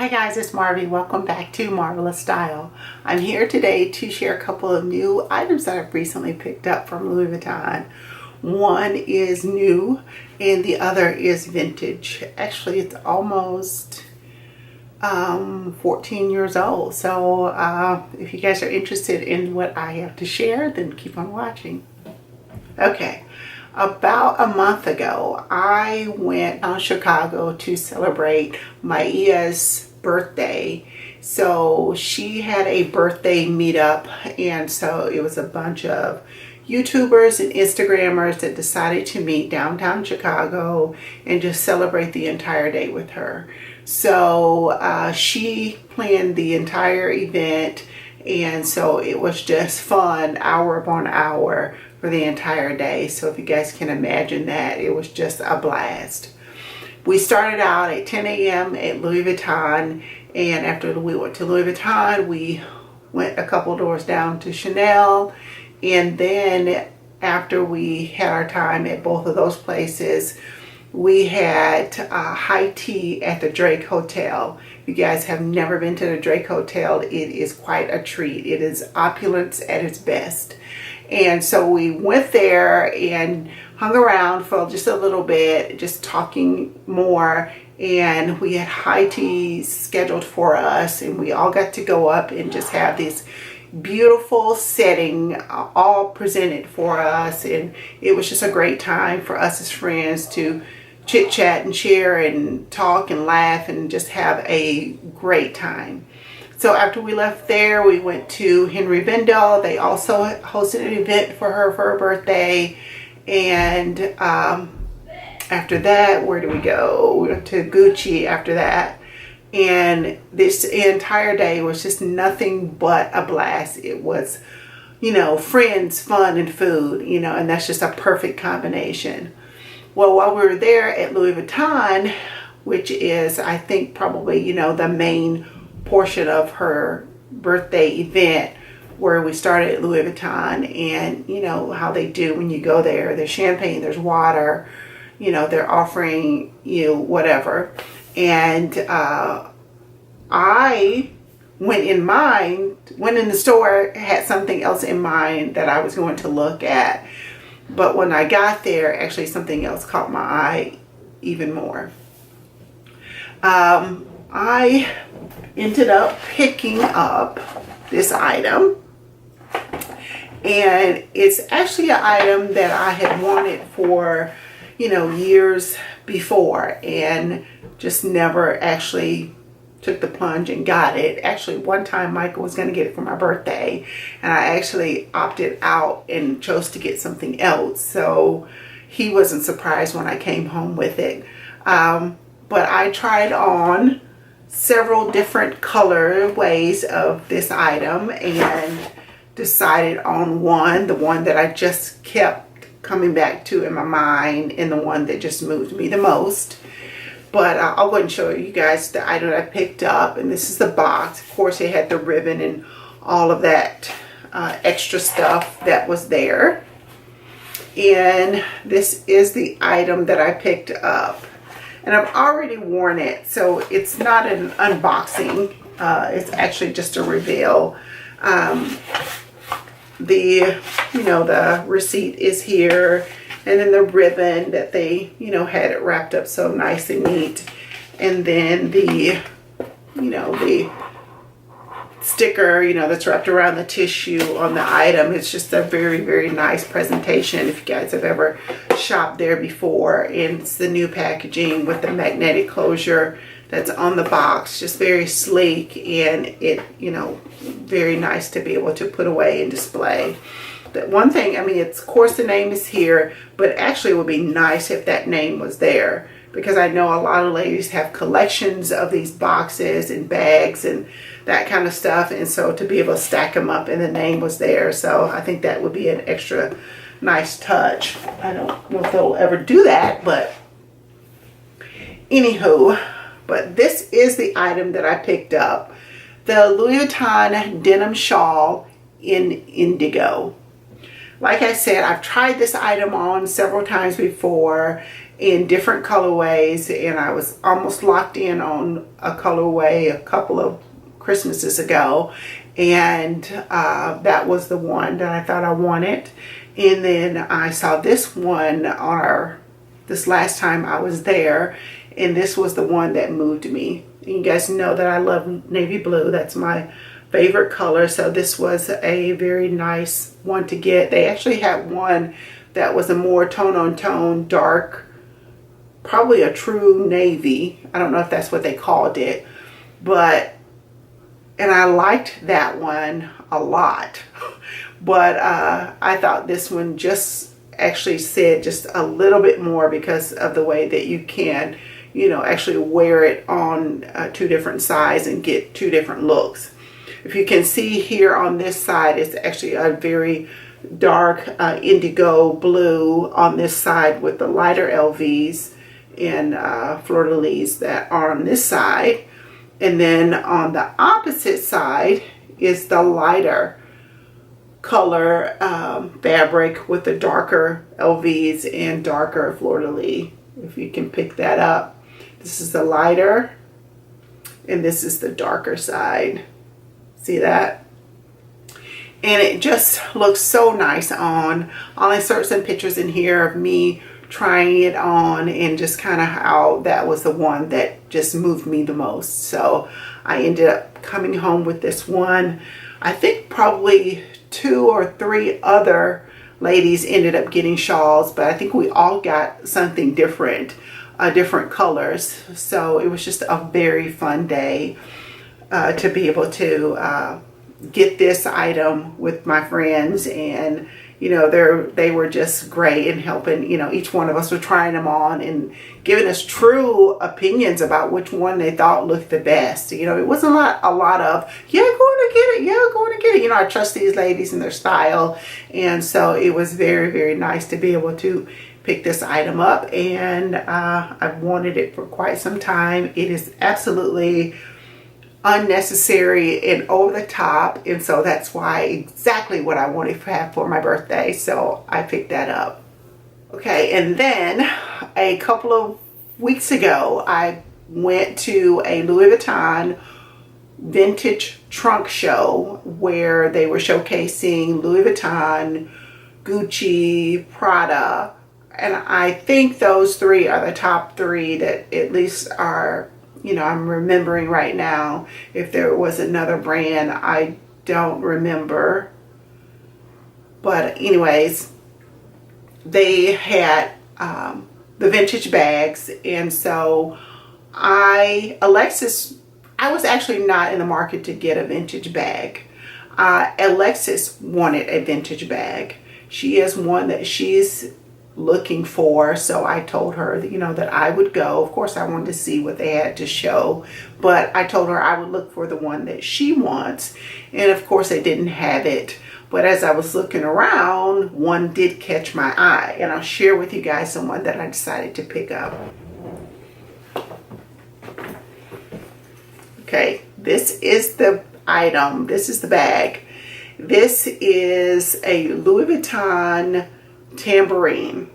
Hi guys, it's Marvy. Welcome back to Marvelous Style. I'm here today to share a couple of new items that I've recently picked up from Louis Vuitton. One is new and the other is vintage. Actually, it's almost 14 years old. So if you guys are interested in what I have to share, then keep on watching. Okay. About a month ago, I went to Chicago to celebrate Maia's birthday. So she had a birthday meetup, and so it was a bunch of YouTubers and Instagrammers that decided to meet downtown Chicago and just celebrate the entire day with her. So she planned the entire event, and so it was just fun, hour upon hour for the entire day. So if you guys can imagine that, it was just a blast. We started out at 10 a.m. at Louis Vuitton, and after we went to Louis Vuitton, we went a couple doors down to Chanel, and then after we had our time at both of those places, we had high tea at the Drake Hotel. If you guys have never been to the Drake Hotel, it is quite a treat. It is opulence at its best. And so we went there and hung around for just a little bit, just talking more. And we had high tea scheduled for us, and we all got to go up and just have this beautiful setting all presented for us. And it was just a great time for us as friends to chit chat and share and talk and laugh and just have a great time. So after we left there, we went to Henry Vendel. They also hosted an event for her birthday. And after that, where did we go? We went to Gucci after that. And this entire day was just nothing but a blast. It was, friends, fun, and food, and that's just a perfect combination. Well, while we were there at Louis Vuitton, which is, I think, probably, the main portion of her birthday event, where we started at Louis Vuitton, and how they do when you go there. There's champagne, there's water, they're offering you whatever. And I went in the store, had something else in mind that I was going to look at. But when I got there, actually something else caught my eye even more. I ended up picking up this item, and it's actually an item that I had wanted for years before, and just never actually took the plunge and got it. Actually, one time Michael was going to get it for my birthday, and I actually opted out and chose to get something else, so he wasn't surprised when I came home with it. But I tried on several different colorways of this item and decided on the one that I just kept coming back to in my mind, and the one that just moved me the most. But I'll go ahead and show you guys the item that I picked up, and this is the box. Of course, it had the ribbon and all of that extra stuff that was there. And this is the item that I picked up. And I've already worn it, so it's not an unboxing. It's actually just a reveal. The receipt is here, and then the ribbon that they, had it wrapped up so nice and neat. And then the sticker, that's wrapped around the tissue on the item. It's just a very, very nice presentation if you guys have ever shopped there before. And it's the new packaging with the magnetic closure that's on the box. Just very sleek, and it, very nice to be able to put away and display. That one thing, of course the name is here, but actually it would be nice if that name was there, because I know a lot of ladies have collections of these boxes and bags and that kind of stuff, and so to be able to stack them up and the name was there, so I think that would be an extra nice touch. I don't know if they'll ever do that, but anywho, but this is the item that I picked up. The Louis Vuitton Denim Shawl in Indigo. Like I said, I've tried this item on several times before, in different colorways, and I was almost locked in on a colorway a couple of Christmases ago, and that was the one that I thought I wanted. And then I saw this one on this last time I was there, and this was the one that moved me. And you guys know that I love navy blue. That's my favorite color, so this was a very nice one to get. They actually had one that was a more tone-on-tone dark, probably a true navy. I don't know if that's what they called it, but and I liked that one a lot. But I thought this one just actually said just a little bit more because of the way that you can, you know, actually wear it on two different sides and get two different looks. If you can see here on this side, it's actually a very dark indigo blue on this side with the lighter LVs and fleur-de-lis that are on this side. And then on the opposite side is the lighter color fabric with the darker LVs and darker fleur-de-lis. If you can pick that up. This is the lighter and this is the darker side. See that? And it just looks so nice on. I'll insert some pictures in here of me trying it on and just kind of how that was the one that just moved me the most. So I ended up coming home with this one. I think probably 2 or 3 other ladies ended up getting shawls, but I think we all got something different, different colors. So it was just a very fun day to be able to get this item with my friends, and you know, they were just great in helping. You know, each one of us were trying them on and giving us true opinions about which one they thought looked the best. You know, it wasn't a lot of, yeah, going to get it, yeah, going to get it. You know, I trust these ladies and their style, and so it was very, very nice to be able to pick this item up, and I've wanted it for quite some time. It is absolutely unnecessary and over the top, and so that's why exactly what I wanted to have for my birthday, so I picked that up. Okay, and then a couple of weeks ago I went to a Louis Vuitton vintage trunk show where they were showcasing Louis Vuitton, Gucci, Prada, and I think those 3 are the top 3 that at least are, you know, I'm remembering right now. If there was another brand, I don't remember. But anyways, they had the vintage bags. And so Alexis, I was actually not in the market to get a vintage bag. Alexis wanted a vintage bag. She is one that she's looking for, so I told her, you know, that I would go. Of course I wanted to see what they had to show, but I told her I would look for the one that she wants, and of course they didn't have it. But as I was looking around, one did catch my eye, and I'll share with you guys the one that I decided to pick up. Okay, this is the item. This is the bag. This is a Louis Vuitton Tamberine,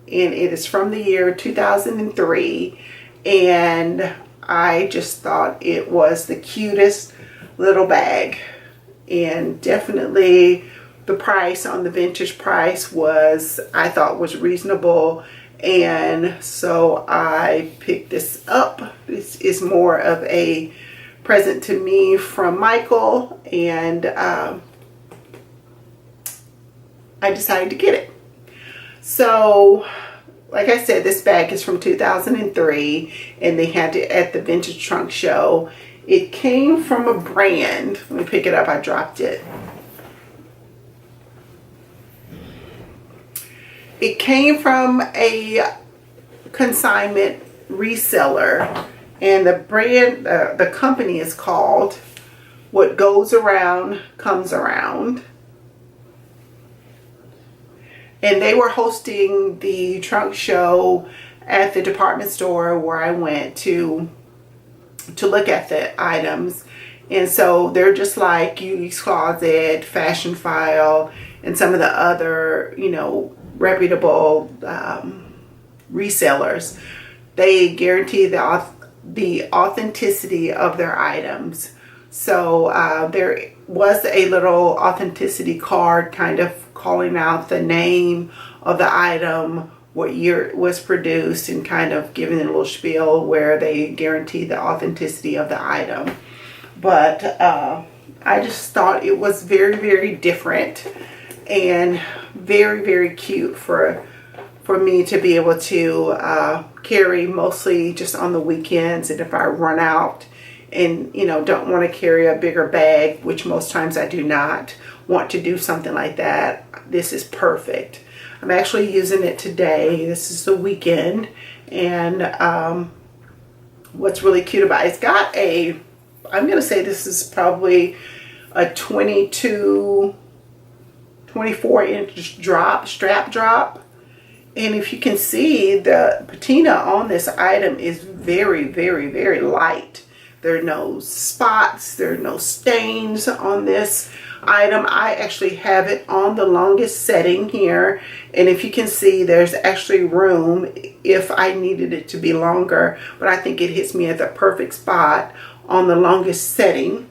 and it is from the year 2003, and I just thought it was the cutest little bag. And definitely the price on the vintage price was, I thought, was reasonable, and so I picked this up. This is more of a present to me from Michael, and I decided to get it. So, like I said, this bag is from 2003, and they had it at the Vintage Trunk Show. It came from a brand. Let me pick it up. I dropped it. It came from a consignment reseller, and the brand, the company is called What Goes Around Comes Around. And they were hosting the trunk show at the department store where I went to look at the items. And so they're just like Yugi's Closet, Fashion File, and some of the other, you know, reputable resellers. They guarantee the authenticity of their items. So there was a little authenticity card kind of calling out the name of the item, what year it was produced, and kind of giving a little spiel where they guarantee the authenticity of the item. But I just thought it was very, very different and very, very cute for me to be able to carry, mostly just on the weekends, and if I run out and, you know, don't want to carry a bigger bag, which most times I do not want to do something like that, this is perfect. I'm actually using it today. This is the weekend, and what's really cute about it, it's got a, I'm going to say this is probably a 22, 24-inch strap drop. And if you can see, the patina on this item is very, very, very light. There are no spots, there are no stains on this item. I actually have it on the longest setting here, and if you can see, there's actually room if I needed it to be longer, but I think it hits me at the perfect spot on the longest setting.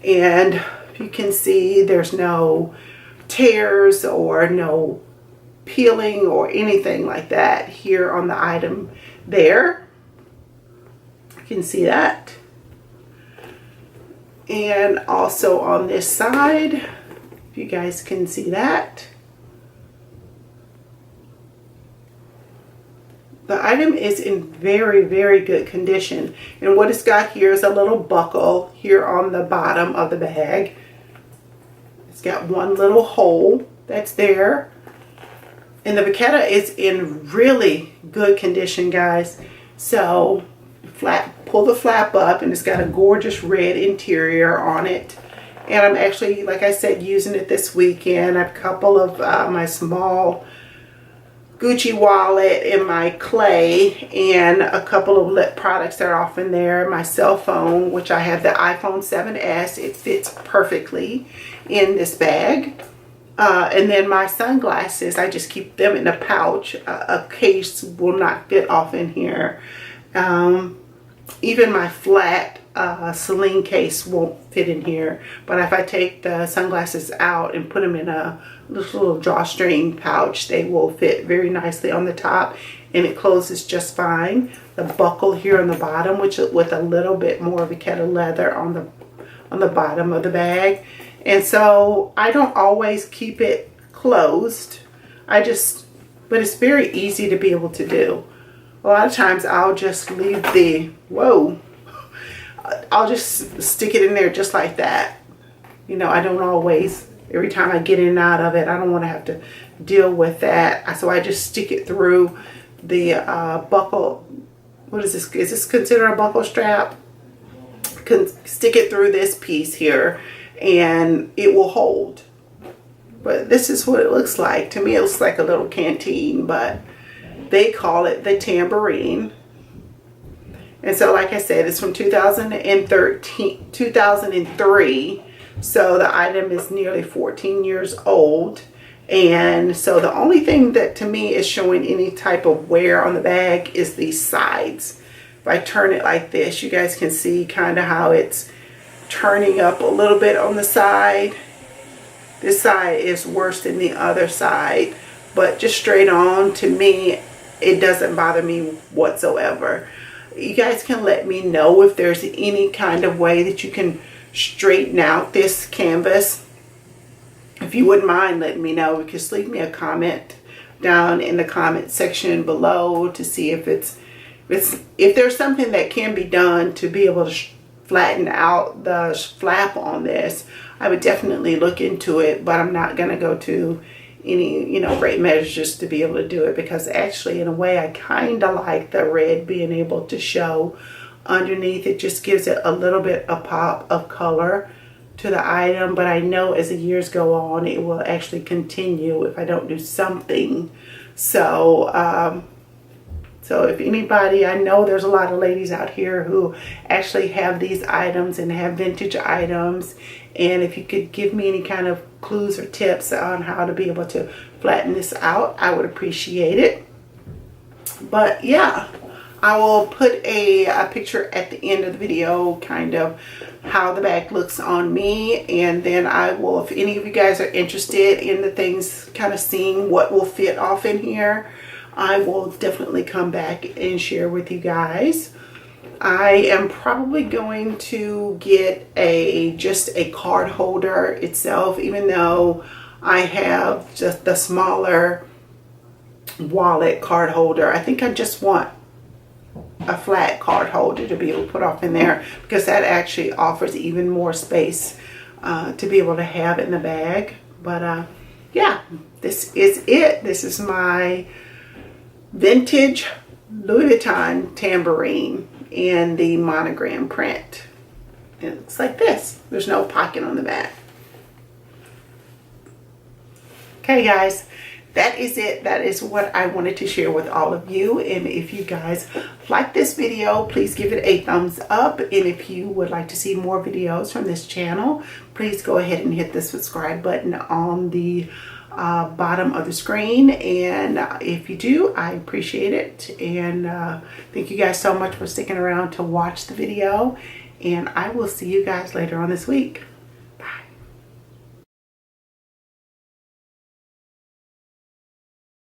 And if you can see, there's no tears or no peeling or anything like that here on the item there. You can see that. And also on this side, if you guys can see that. The item is in very, very good condition. And what it's got here is a little buckle here on the bottom of the bag. It's got one little hole that's there. And the vachetta is in really good condition, guys. So pull the flap up, and it's got a gorgeous red interior on it. And I'm actually, like I said, using it this weekend. I have a couple of my small Gucci wallet and my clay, and a couple of lip products that are off in there. My cell phone, which I have the iPhone 7S. It fits perfectly in this bag. And then my sunglasses, I just keep them in a pouch. A case will not fit off in here. Even my flat Celine case won't fit in here. But if I take the sunglasses out and put them in a little drawstring pouch, they will fit very nicely on the top, and it closes just fine. The buckle here on the bottom, which with a little bit more vachetta leather on the bottom of the bag. And so I don't always keep it closed. But it's very easy to be able to do. A lot of times I'll just leave I'll just stick it in there just like that. You know, I don't always, every time I get in and out of it, I don't want to have to deal with that. So I just stick it through the buckle. What is this? Is this considered a buckle strap? Stick it through this piece here, and it will hold. But this is what it looks like. To me, it looks like a little canteen, but they call it the Tamberine. And so, like I said, it's from 2003. So the item is nearly 14 years old. And so the only thing that to me is showing any type of wear on the bag is these sides. If I turn it like this, you guys can see kind of how it's turning up a little bit on the side. This side is worse than the other side, but just straight on, to me, it doesn't bother me whatsoever. You guys can let me know if there's any kind of way that you can straighten out this canvas. If you wouldn't mind letting me know, just leave me a comment down in the comment section below to see if there's something that can be done to be able to flatten out the flap on this. I would definitely look into it, but I'm not going to go to any, great measures to be able to do it, because actually, in a way, I kind of like the red being able to show underneath. It just gives it a little bit of pop of color to the item, but I know as the years go on, it will actually continue if I don't do something. So if anybody, I know there's a lot of ladies out here who actually have these items and have vintage items, and if you could give me any kind of clues or tips on how to be able to flatten this out, I would appreciate it. But yeah, I will put a picture at the end of the video, kind of how the bag looks on me. And then I will, if any of you guys are interested in the things, kind of seeing what will fit off in here, I will definitely come back and share with you guys. I am probably going to get just a card holder itself, even though I have just the smaller wallet card holder. I think I just want a flat card holder to be able to put off in there, because that actually offers even more space to be able to have in the bag. But yeah, this is it. This is my vintage Louis Vuitton Tamberine in the monogram print. It looks like this. There's no pocket on the back. Okay guys, that is it. That is what I wanted to share with all of you. And if you guys like this video, please give it a thumbs up. And if you would like to see more videos from this channel, please go ahead and hit the subscribe button on the bottom of the screen. And if you do, I appreciate it. And thank you guys so much for sticking around to watch the video. And I will see you guys later on this week.